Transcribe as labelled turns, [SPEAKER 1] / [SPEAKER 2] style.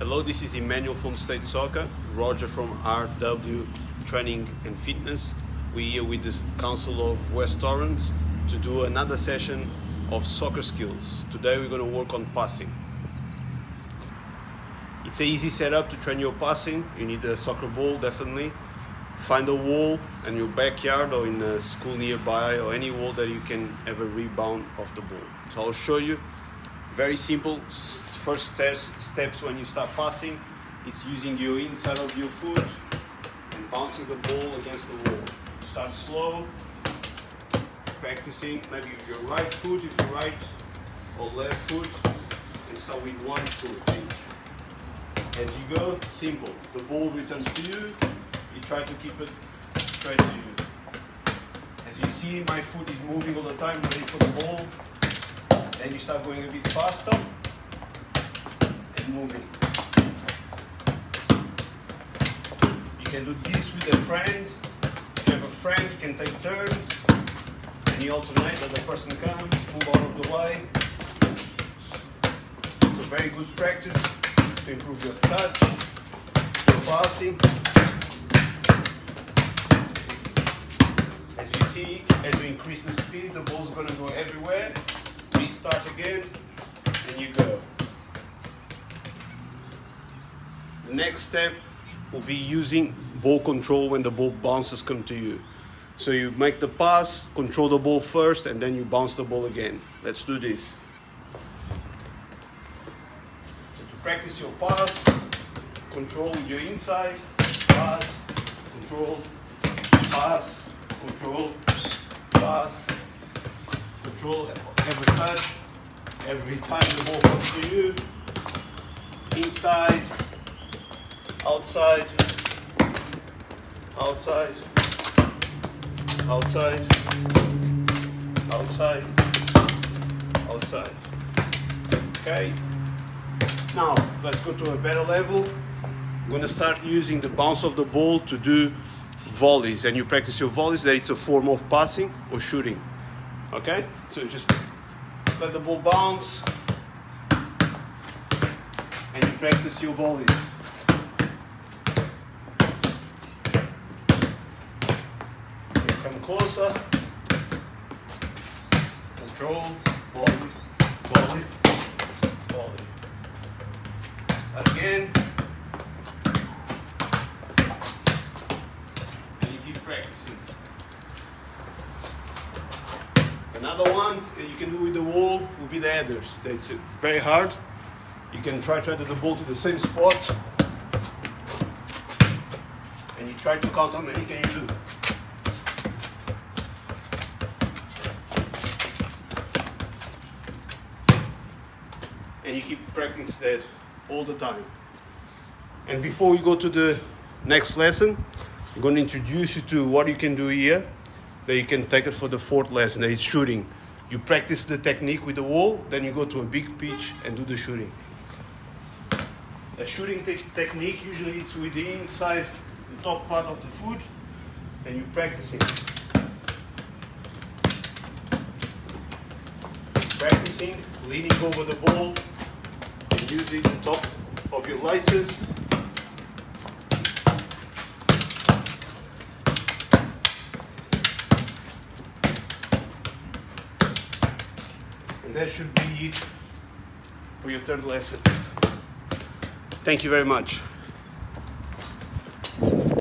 [SPEAKER 1] Hello, this is Emanuel from State Soccer, Roger from RW Training and Fitness. We're here with the Council of West Torrens to do another session of soccer skills. Today we're going to work on passing. It's an easy setup to train your passing. You need a soccer ball, definitely. Find a wall in your backyard or in a school nearby, or any wall that you can have a rebound of the ball. So I'll show you. Very simple. First steps when you start passing, it's using your inside of your foot and bouncing the ball against the wall. Start slow, practicing maybe your right foot if you're right, or left foot, and start with one foot each. As you go, simple. The ball returns to you, you try to keep it straight to you. As you see, my foot is moving all the time, ready for the ball. Then you start going a bit faster. Moving. You can do this with a friend. If you have a friend, you can take turns and you alternate as the person comes, move out of the way. It's a very good practice to improve your touch, your passing. As you see, as you increase the speed, the ball's going to go everywhere. Restart again, and you go. The next step will be using ball control when the ball bounces come to you. So you make the pass, control the ball first, and then you bounce the ball again. Let's do this. So to practice your pass, control with your inside, pass, control, pass, control, pass, control, every touch, every time the ball comes to you, inside, outside, outside, outside, outside, outside. Okay. Now let's go to a better level. I'm going to start using the bounce of the ball to do volleys, and you practice your volleys. That it's a form of passing or shooting. Okay. So just let the ball bounce, and you practice your volleys. Come closer, control, volley, volley, volley. Start again, and you keep practicing. Another one that you can do with the wall will be the headers. That's very hard. You can try to head the ball to the same spot, and you try to count how many can you do. And you keep practicing that all the time. And before we go to the next lesson, I'm going to introduce you to what you can do here, that you can take it for the fourth lesson, that is shooting. You practice the technique with the wall, then you go to a big pitch and do the shooting. A shooting technique, usually it's with the inside, the top part of the foot, and you practice it. Practicing, leaning over the ball, using the top of your laces. And that should be it for your third lesson. Thank you very much.